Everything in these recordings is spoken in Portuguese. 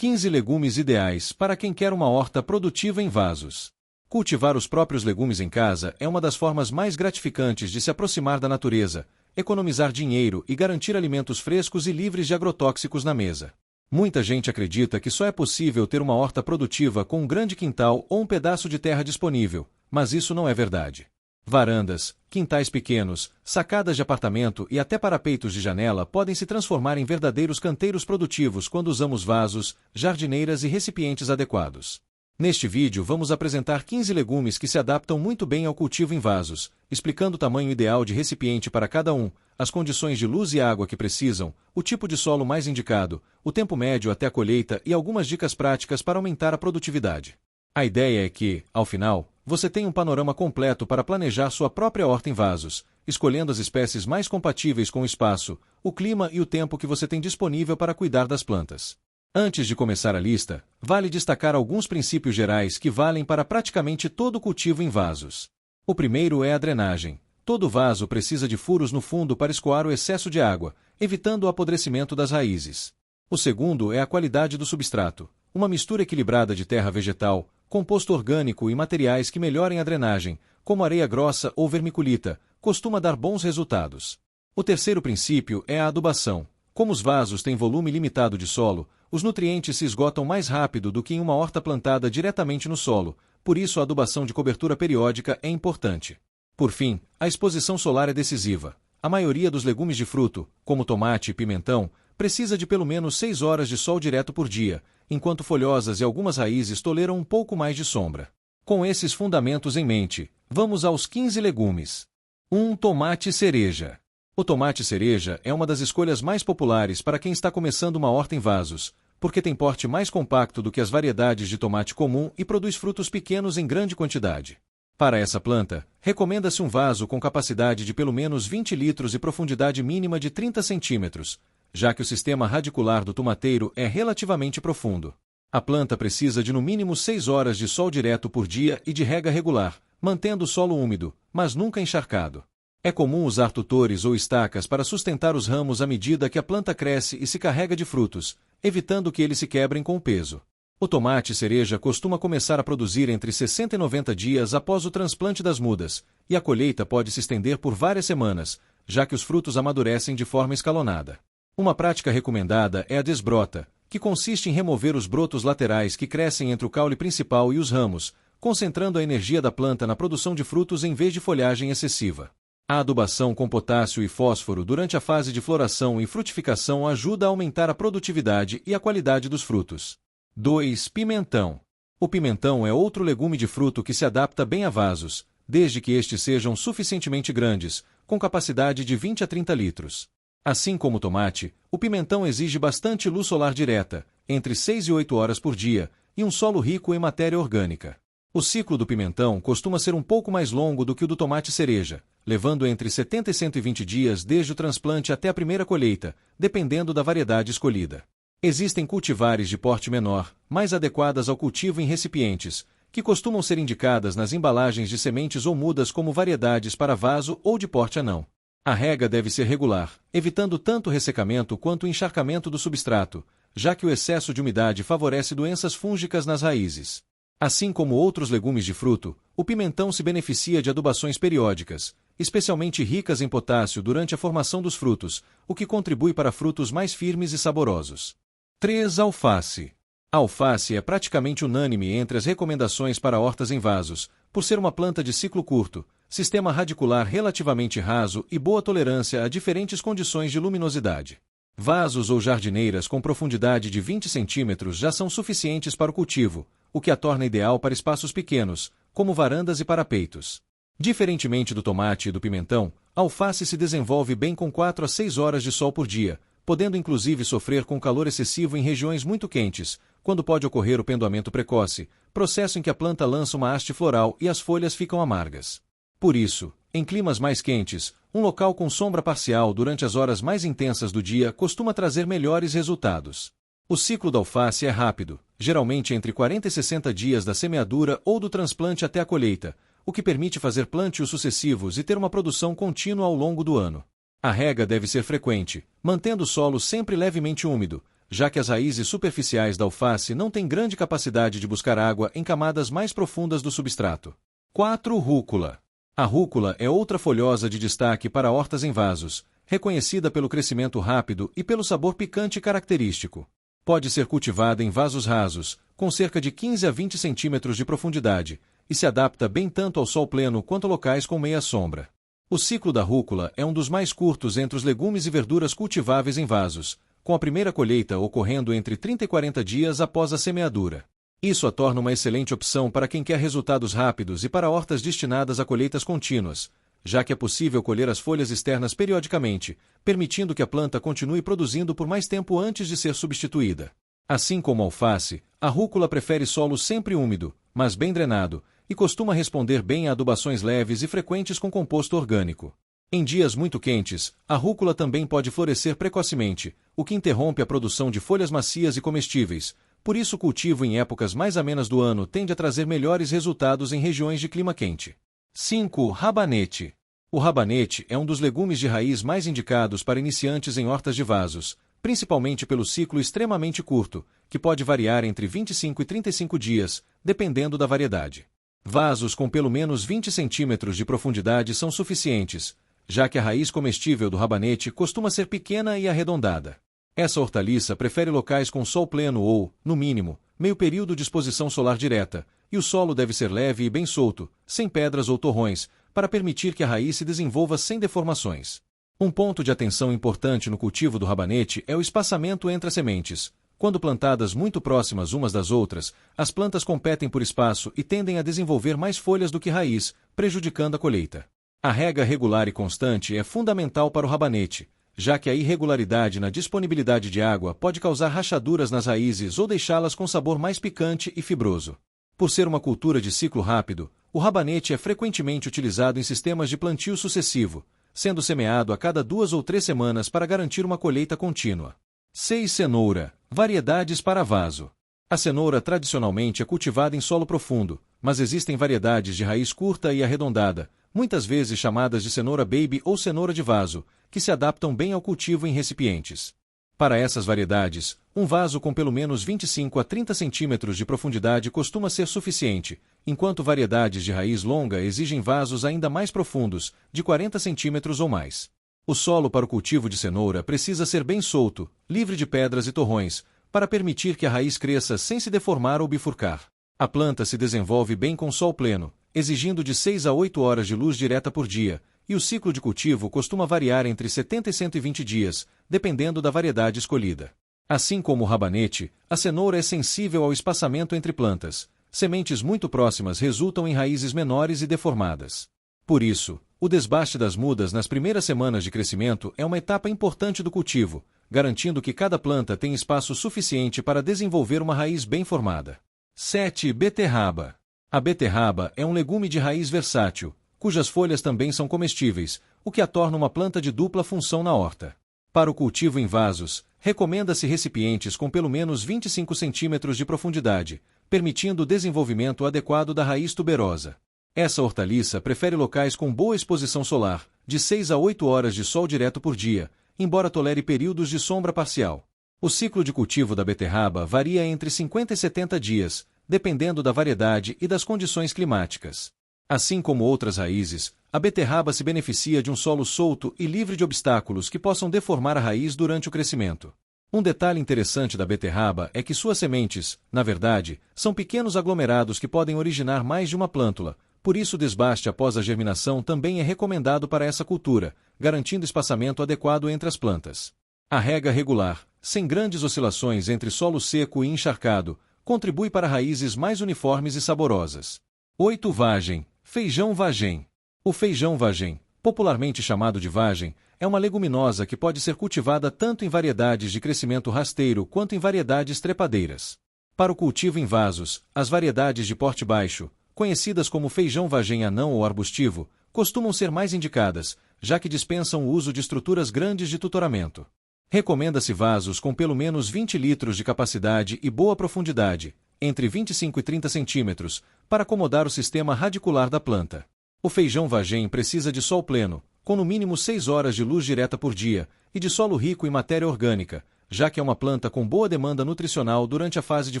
15 legumes ideais para quem quer uma horta produtiva em vasos. Cultivar os próprios legumes em casa é uma das formas mais gratificantes de se aproximar da natureza, economizar dinheiro e garantir alimentos frescos e livres de agrotóxicos na mesa. Muita gente acredita que só é possível ter uma horta produtiva com um grande quintal ou um pedaço de terra disponível, mas isso não é verdade. Varandas, quintais pequenos, sacadas de apartamento e até parapeitos de janela podem se transformar em verdadeiros canteiros produtivos quando usamos vasos, jardineiras e recipientes adequados. Neste vídeo vamos apresentar 15 legumes que se adaptam muito bem ao cultivo em vasos, explicando o tamanho ideal de recipiente para cada um, as condições de luz e água que precisam, o tipo de solo mais indicado, o tempo médio até a colheita e algumas dicas práticas para aumentar a produtividade. A ideia é que, ao final, você tenha um panorama completo para planejar sua própria horta em vasos, escolhendo as espécies mais compatíveis com o espaço, o clima e o tempo que você tem disponível para cuidar das plantas. Antes de começar a lista, vale destacar alguns princípios gerais que valem para praticamente todo cultivo em vasos. O primeiro é a drenagem. Todo vaso precisa de furos no fundo para escoar o excesso de água, evitando o apodrecimento das raízes. O segundo é a qualidade do substrato. Uma mistura equilibrada de terra vegetal, composto orgânico e materiais que melhorem a drenagem, como areia grossa ou vermiculita, costuma dar bons resultados. O terceiro princípio é a adubação. Como os vasos têm volume limitado de solo, os nutrientes se esgotam mais rápido do que em uma horta plantada diretamente no solo, por isso a adubação de cobertura periódica é importante. Por fim, a exposição solar é decisiva. A maioria dos legumes de fruto, como tomate e pimentão, precisa de pelo menos 6 horas de sol direto por dia, enquanto folhosas e algumas raízes toleram um pouco mais de sombra. Com esses fundamentos em mente, vamos aos 15 legumes. 1. Tomate cereja. O tomate cereja é uma das escolhas mais populares para quem está começando uma horta em vasos, porque tem porte mais compacto do que as variedades de tomate comum e produz frutos pequenos em grande quantidade. Para essa planta, recomenda-se um vaso com capacidade de pelo menos 20 litros e profundidade mínima de 30 centímetros, já que o sistema radicular do tomateiro é relativamente profundo. A planta precisa de no mínimo 6 horas de sol direto por dia e de rega regular, mantendo o solo úmido, mas nunca encharcado. É comum usar tutores ou estacas para sustentar os ramos à medida que a planta cresce e se carrega de frutos, evitando que eles se quebrem com o peso. O tomate cereja costuma começar a produzir entre 60 e 90 dias após o transplante das mudas, e a colheita pode se estender por várias semanas, já que os frutos amadurecem de forma escalonada. Uma prática recomendada é a desbrota, que consiste em remover os brotos laterais que crescem entre o caule principal e os ramos, concentrando a energia da planta na produção de frutos em vez de folhagem excessiva. A adubação com potássio e fósforo durante a fase de floração e frutificação ajuda a aumentar a produtividade e a qualidade dos frutos. 2. Pimentão. O pimentão é outro legume de fruto que se adapta bem a vasos, desde que estes sejam suficientemente grandes, com capacidade de 20 a 30 litros. Assim como o tomate, o pimentão exige bastante luz solar direta, entre 6 e 8 horas por dia, e um solo rico em matéria orgânica. O ciclo do pimentão costuma ser um pouco mais longo do que o do tomate cereja, levando entre 70 e 120 dias desde o transplante até a primeira colheita, dependendo da variedade escolhida. Existem cultivares de porte menor, mais adequadas ao cultivo em recipientes, que costumam ser indicadas nas embalagens de sementes ou mudas como variedades para vaso ou de porte anão. A rega deve ser regular, evitando tanto o ressecamento quanto o encharcamento do substrato, já que o excesso de umidade favorece doenças fúngicas nas raízes. Assim como outros legumes de fruto, o pimentão se beneficia de adubações periódicas, especialmente ricas em potássio durante a formação dos frutos, o que contribui para frutos mais firmes e saborosos. 3. Alface. A alface é praticamente unânime entre as recomendações para hortas em vasos, por ser uma planta de ciclo curto, sistema radicular relativamente raso e boa tolerância a diferentes condições de luminosidade. Vasos ou jardineiras com profundidade de 20 centímetros já são suficientes para o cultivo, o que a torna ideal para espaços pequenos, como varandas e parapeitos. Diferentemente do tomate e do pimentão, a alface se desenvolve bem com 4 a 6 horas de sol por dia, podendo inclusive sofrer com calor excessivo em regiões muito quentes, quando pode ocorrer o pendoamento precoce, processo em que a planta lança uma haste floral e as folhas ficam amargas. Por isso, em climas mais quentes, um local com sombra parcial durante as horas mais intensas do dia costuma trazer melhores resultados. O ciclo da alface é rápido, geralmente entre 40 e 60 dias da semeadura ou do transplante até a colheita, o que permite fazer plântios sucessivos e ter uma produção contínua ao longo do ano. A rega deve ser frequente, mantendo o solo sempre levemente úmido, já que as raízes superficiais da alface não têm grande capacidade de buscar água em camadas mais profundas do substrato. 4. Rúcula. A rúcula é outra folhosa de destaque para hortas em vasos, reconhecida pelo crescimento rápido e pelo sabor picante característico. Pode ser cultivada em vasos rasos, com cerca de 15 a 20 centímetros de profundidade, e se adapta bem tanto ao sol pleno quanto a locais com meia sombra. O ciclo da rúcula é um dos mais curtos entre os legumes e verduras cultiváveis em vasos, com a primeira colheita ocorrendo entre 30 e 40 dias após a semeadura. Isso a torna uma excelente opção para quem quer resultados rápidos e para hortas destinadas a colheitas contínuas, já que é possível colher as folhas externas periodicamente, permitindo que a planta continue produzindo por mais tempo antes de ser substituída. Assim como a alface, a rúcula prefere solo sempre úmido, mas bem drenado, e costuma responder bem a adubações leves e frequentes com composto orgânico. Em dias muito quentes, a rúcula também pode florescer precocemente, o que interrompe a produção de folhas macias e comestíveis, por isso o cultivo em épocas mais amenas do ano tende a trazer melhores resultados em regiões de clima quente. 5. Rabanete. O rabanete é um dos legumes de raiz mais indicados para iniciantes em hortas de vasos, principalmente pelo ciclo extremamente curto, que pode variar entre 25 e 35 dias, dependendo da variedade. Vasos com pelo menos 20 centímetros de profundidade são suficientes, já que a raiz comestível do rabanete costuma ser pequena e arredondada. Essa hortaliça prefere locais com sol pleno ou, no mínimo, meio período de exposição solar direta, e o solo deve ser leve e bem solto, sem pedras ou torrões, para permitir que a raiz se desenvolva sem deformações. Um ponto de atenção importante no cultivo do rabanete é o espaçamento entre as sementes. Quando plantadas muito próximas umas das outras, as plantas competem por espaço e tendem a desenvolver mais folhas do que raiz, prejudicando a colheita. A rega regular e constante é fundamental para o rabanete, já que a irregularidade na disponibilidade de água pode causar rachaduras nas raízes ou deixá-las com sabor mais picante e fibroso. Por ser uma cultura de ciclo rápido, o rabanete é frequentemente utilizado em sistemas de plantio sucessivo, sendo semeado a cada 2 ou 3 semanas para garantir uma colheita contínua. 6. Cenoura. Variedades para vaso. A cenoura tradicionalmente é cultivada em solo profundo, mas existem variedades de raiz curta e arredondada, muitas vezes chamadas de cenoura baby ou cenoura de vaso, que se adaptam bem ao cultivo em recipientes. Para essas variedades, um vaso com pelo menos 25 a 30 centímetros de profundidade costuma ser suficiente, enquanto variedades de raiz longa exigem vasos ainda mais profundos, de 40 centímetros ou mais. O solo para o cultivo de cenoura precisa ser bem solto, livre de pedras e torrões, para permitir que a raiz cresça sem se deformar ou bifurcar. A planta se desenvolve bem com sol pleno, exigindo de 6 a 8 horas de luz direta por dia, e o ciclo de cultivo costuma variar entre 70 e 120 dias, dependendo da variedade escolhida. Assim como o rabanete, a cenoura é sensível ao espaçamento entre plantas. Sementes muito próximas resultam em raízes menores e deformadas. Por isso, o desbaste das mudas nas primeiras semanas de crescimento é uma etapa importante do cultivo, garantindo que cada planta tenha espaço suficiente para desenvolver uma raiz bem formada. 7. Beterraba. A beterraba é um legume de raiz versátil, cujas folhas também são comestíveis, o que a torna uma planta de dupla função na horta. Para o cultivo em vasos, recomenda-se recipientes com pelo menos 25 centímetros de profundidade, permitindo o desenvolvimento adequado da raiz tuberosa. Essa hortaliça prefere locais com boa exposição solar, de 6 a 8 horas de sol direto por dia, embora tolere períodos de sombra parcial. O ciclo de cultivo da beterraba varia entre 50 e 70 dias, dependendo da variedade e das condições climáticas. Assim como outras raízes, a beterraba se beneficia de um solo solto e livre de obstáculos que possam deformar a raiz durante o crescimento. Um detalhe interessante da beterraba é que suas sementes, na verdade, são pequenos aglomerados que podem originar mais de uma plântula, por isso o desbaste após a germinação também é recomendado para essa cultura, garantindo espaçamento adequado entre as plantas. A rega regular, sem grandes oscilações entre solo seco e encharcado, contribui para raízes mais uniformes e saborosas. 8. Vagem. Feijão vagem. O feijão vagem, popularmente chamado de vagem, é uma leguminosa que pode ser cultivada tanto em variedades de crescimento rasteiro quanto em variedades trepadeiras. Para o cultivo em vasos, as variedades de porte baixo, conhecidas como feijão vagem anão ou arbustivo, costumam ser mais indicadas, já que dispensam o uso de estruturas grandes de tutoramento. Recomenda-se vasos com pelo menos 20 litros de capacidade e boa profundidade, entre 25 e 30 centímetros, para acomodar o sistema radicular da planta. O feijão vagem precisa de sol pleno, com no mínimo 6 horas de luz direta por dia, e de solo rico em matéria orgânica, já que é uma planta com boa demanda nutricional durante a fase de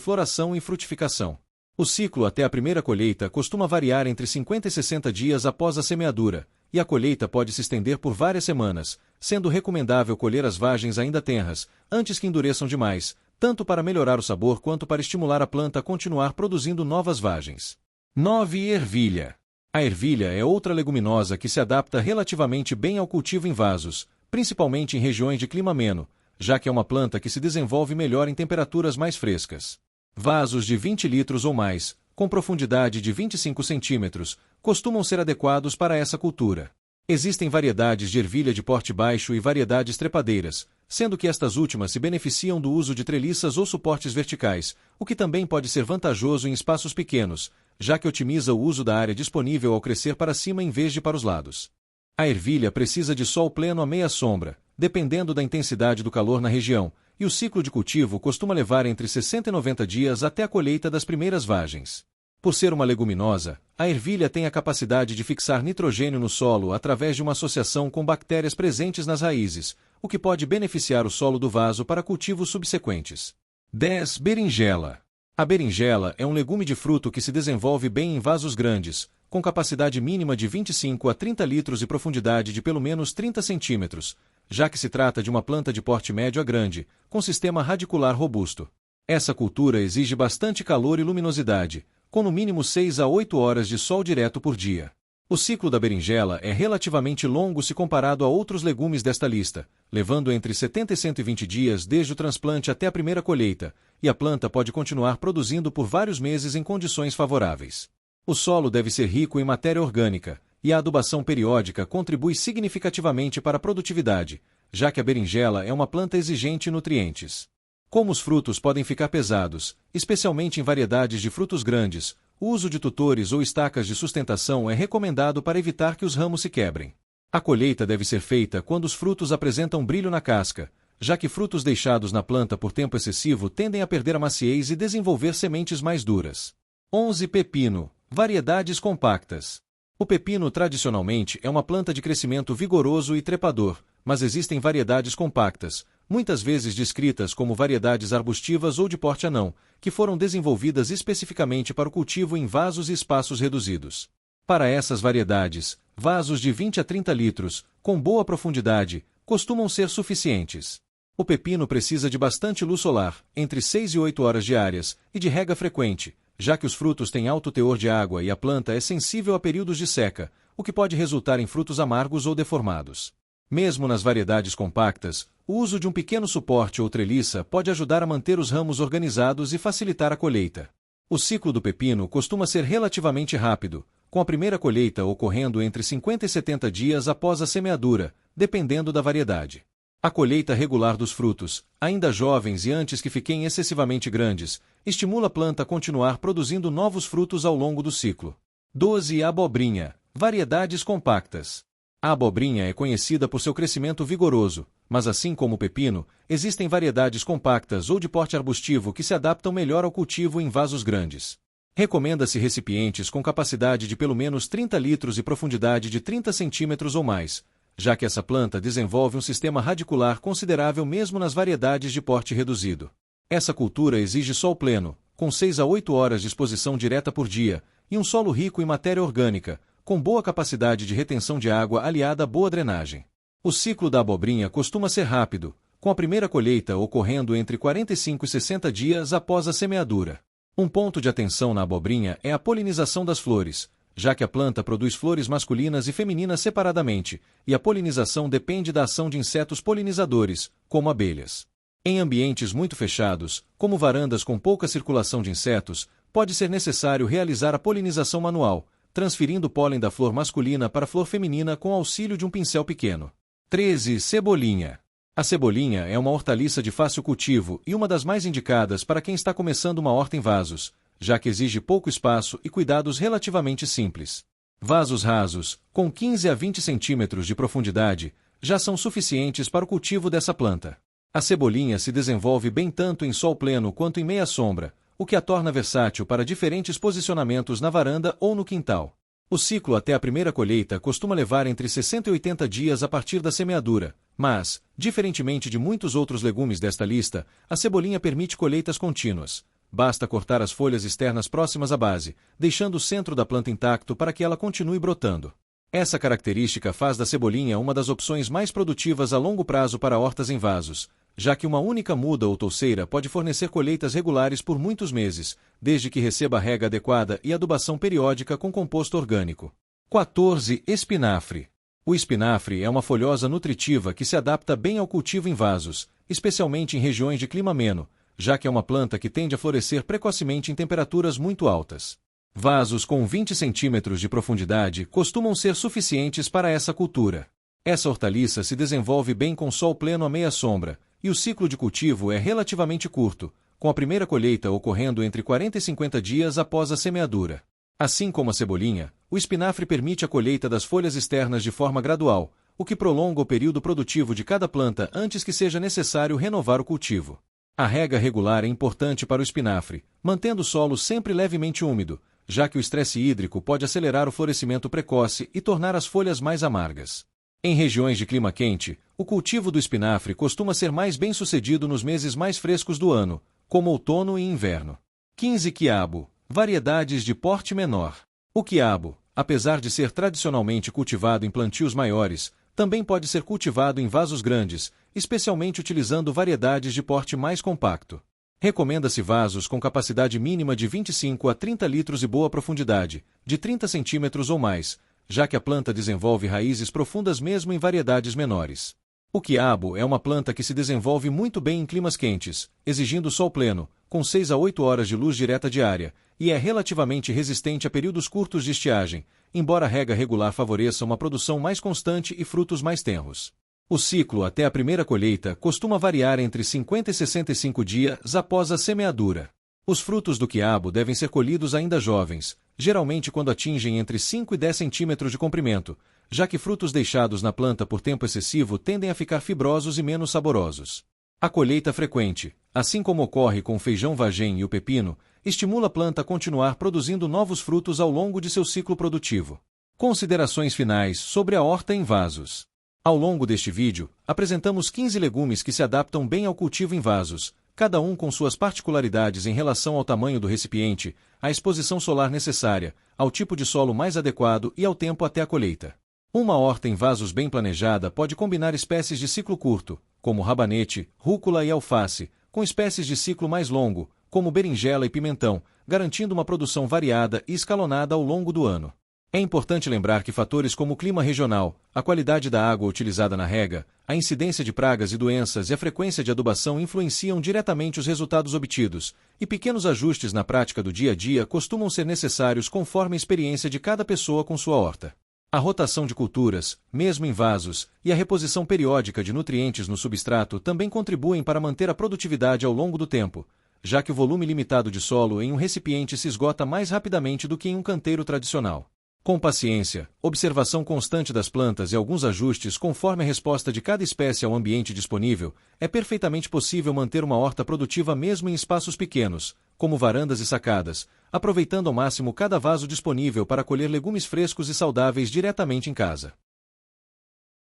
floração e frutificação. O ciclo até a primeira colheita costuma variar entre 50 e 60 dias após a semeadura, e a colheita pode se estender por várias semanas, sendo recomendável colher as vagens ainda tenras, antes que endureçam demais, tanto para melhorar o sabor quanto para estimular a planta a continuar produzindo novas vagens. 9. Ervilha. A ervilha é outra leguminosa que se adapta relativamente bem ao cultivo em vasos, principalmente em regiões de clima ameno, já que é uma planta que se desenvolve melhor em temperaturas mais frescas. Vasos de 20 litros ou mais, com profundidade de 25 centímetros, costumam ser adequados para essa cultura. Existem variedades de ervilha de porte baixo e variedades trepadeiras, sendo que estas últimas se beneficiam do uso de treliças ou suportes verticais, o que também pode ser vantajoso em espaços pequenos, já que otimiza o uso da área disponível ao crescer para cima em vez de para os lados. A ervilha precisa de sol pleno à meia sombra, dependendo da intensidade do calor na região, e o ciclo de cultivo costuma levar entre 60 e 90 dias até a colheita das primeiras vagens. Por ser uma leguminosa, a ervilha tem a capacidade de fixar nitrogênio no solo através de uma associação com bactérias presentes nas raízes, o que pode beneficiar o solo do vaso para cultivos subsequentes. 10. Berinjela. A berinjela é um legume de fruto que se desenvolve bem em vasos grandes, com capacidade mínima de 25 a 30 litros e profundidade de pelo menos 30 centímetros, já que se trata de uma planta de porte médio a grande, com sistema radicular robusto. Essa cultura exige bastante calor e luminosidade, com no mínimo 6 a 8 horas de sol direto por dia. O ciclo da berinjela é relativamente longo se comparado a outros legumes desta lista, levando entre 70 e 120 dias desde o transplante até a primeira colheita, e a planta pode continuar produzindo por vários meses em condições favoráveis. O solo deve ser rico em matéria orgânica, e a adubação periódica contribui significativamente para a produtividade, já que a berinjela é uma planta exigente em nutrientes. Como os frutos podem ficar pesados, especialmente em variedades de frutos grandes, o uso de tutores ou estacas de sustentação é recomendado para evitar que os ramos se quebrem. A colheita deve ser feita quando os frutos apresentam brilho na casca, já que frutos deixados na planta por tempo excessivo tendem a perder a maciez e desenvolver sementes mais duras. 11. Pepino. Variedades compactas. O pepino tradicionalmente é uma planta de crescimento vigoroso e trepador, mas existem variedades compactas, muitas vezes descritas como variedades arbustivas ou de porte anão, que foram desenvolvidas especificamente para o cultivo em vasos e espaços reduzidos. Para essas variedades, vasos de 20 a 30 litros, com boa profundidade, costumam ser suficientes. O pepino precisa de bastante luz solar, entre 6 e 8 horas diárias, e de rega frequente, já que os frutos têm alto teor de água e a planta é sensível a períodos de seca, o que pode resultar em frutos amargos ou deformados. Mesmo nas variedades compactas, o uso de um pequeno suporte ou treliça pode ajudar a manter os ramos organizados e facilitar a colheita. O ciclo do pepino costuma ser relativamente rápido, com a primeira colheita ocorrendo entre 50 e 70 dias após a semeadura, dependendo da variedade. A colheita regular dos frutos, ainda jovens e antes que fiquem excessivamente grandes, estimula a planta a continuar produzindo novos frutos ao longo do ciclo. 12. Abobrinha. Variedades compactas. A abobrinha é conhecida por seu crescimento vigoroso, mas assim como o pepino, existem variedades compactas ou de porte arbustivo que se adaptam melhor ao cultivo em vasos grandes. Recomenda-se recipientes com capacidade de pelo menos 30 litros e profundidade de 30 centímetros ou mais, já que essa planta desenvolve um sistema radicular considerável mesmo nas variedades de porte reduzido. Essa cultura exige sol pleno, com 6 a 8 horas de exposição direta por dia, e um solo rico em matéria orgânica, com boa capacidade de retenção de água aliada a boa drenagem. O ciclo da abobrinha costuma ser rápido, com a primeira colheita ocorrendo entre 45 e 60 dias após a semeadura. Um ponto de atenção na abobrinha é a polinização das flores, já que a planta produz flores masculinas e femininas separadamente, e a polinização depende da ação de insetos polinizadores, como abelhas. Em ambientes muito fechados, como varandas com pouca circulação de insetos, pode ser necessário realizar a polinização manual, transferindo o pólen da flor masculina para a flor feminina com auxílio de um pincel pequeno. 13. Cebolinha. A cebolinha é uma hortaliça de fácil cultivo e uma das mais indicadas para quem está começando uma horta em vasos, já que exige pouco espaço e cuidados relativamente simples. Vasos rasos, com 15 a 20 centímetros de profundidade, já são suficientes para o cultivo dessa planta. A cebolinha se desenvolve bem tanto em sol pleno quanto em meia sombra, o que a torna versátil para diferentes posicionamentos na varanda ou no quintal. O ciclo até a primeira colheita costuma levar entre 60 e 80 dias a partir da semeadura, mas, diferentemente de muitos outros legumes desta lista, a cebolinha permite colheitas contínuas. Basta cortar as folhas externas próximas à base, deixando o centro da planta intacto para que ela continue brotando. Essa característica faz da cebolinha uma das opções mais produtivas a longo prazo para hortas em vasos, já que uma única muda ou touceira pode fornecer colheitas regulares por muitos meses, desde que receba a rega adequada e adubação periódica com composto orgânico. 14. Espinafre. O espinafre é uma folhosa nutritiva que se adapta bem ao cultivo em vasos, especialmente em regiões de clima ameno, já que é uma planta que tende a florescer precocemente em temperaturas muito altas. Vasos com 20 centímetros de profundidade costumam ser suficientes para essa cultura. Essa hortaliça se desenvolve bem com sol pleno à meia sombra, e o ciclo de cultivo é relativamente curto, com a primeira colheita ocorrendo entre 40 e 50 dias após a semeadura. Assim como a cebolinha, o espinafre permite a colheita das folhas externas de forma gradual, o que prolonga o período produtivo de cada planta antes que seja necessário renovar o cultivo. A rega regular é importante para o espinafre, mantendo o solo sempre levemente úmido, já que o estresse hídrico pode acelerar o florescimento precoce e tornar as folhas mais amargas. Em regiões de clima quente, o cultivo do espinafre costuma ser mais bem-sucedido nos meses mais frescos do ano, como outono e inverno. 15. Quiabo. Variedades de porte menor. O quiabo, apesar de ser tradicionalmente cultivado em plantios maiores, também pode ser cultivado em vasos grandes, especialmente utilizando variedades de porte mais compacto. Recomenda-se vasos com capacidade mínima de 25 a 30 litros e boa profundidade, de 30 centímetros ou mais, já que a planta desenvolve raízes profundas mesmo em variedades menores. O quiabo é uma planta que se desenvolve muito bem em climas quentes, exigindo sol pleno, com 6 a 8 horas de luz direta diária, e é relativamente resistente a períodos curtos de estiagem, embora a rega regular favoreça uma produção mais constante e frutos mais tenros. O ciclo até a primeira colheita costuma variar entre 50 e 65 dias após a semeadura. Os frutos do quiabo devem ser colhidos ainda jovens, geralmente quando atingem entre 5 e 10 centímetros de comprimento, já que frutos deixados na planta por tempo excessivo tendem a ficar fibrosos e menos saborosos. A colheita frequente, assim como ocorre com o feijão vagem e o pepino, estimula a planta a continuar produzindo novos frutos ao longo de seu ciclo produtivo. Considerações finais sobre a horta em vasos. Ao longo deste vídeo, apresentamos 15 legumes que se adaptam bem ao cultivo em vasos, cada um com suas particularidades em relação ao tamanho do recipiente, à exposição solar necessária, ao tipo de solo mais adequado e ao tempo até a colheita. Uma horta em vasos bem planejada pode combinar espécies de ciclo curto, como rabanete, rúcula e alface, com espécies de ciclo mais longo, como berinjela e pimentão, garantindo uma produção variada e escalonada ao longo do ano. É importante lembrar que fatores como o clima regional, a qualidade da água utilizada na rega, a incidência de pragas e doenças e a frequência de adubação influenciam diretamente os resultados obtidos, e pequenos ajustes na prática do dia a dia costumam ser necessários conforme a experiência de cada pessoa com sua horta. A rotação de culturas, mesmo em vasos, e a reposição periódica de nutrientes no substrato também contribuem para manter a produtividade ao longo do tempo, já que o volume limitado de solo em um recipiente se esgota mais rapidamente do que em um canteiro tradicional. Com paciência, observação constante das plantas e alguns ajustes conforme a resposta de cada espécie ao ambiente disponível, é perfeitamente possível manter uma horta produtiva mesmo em espaços pequenos, como varandas e sacadas, aproveitando ao máximo cada vaso disponível para colher legumes frescos e saudáveis diretamente em casa.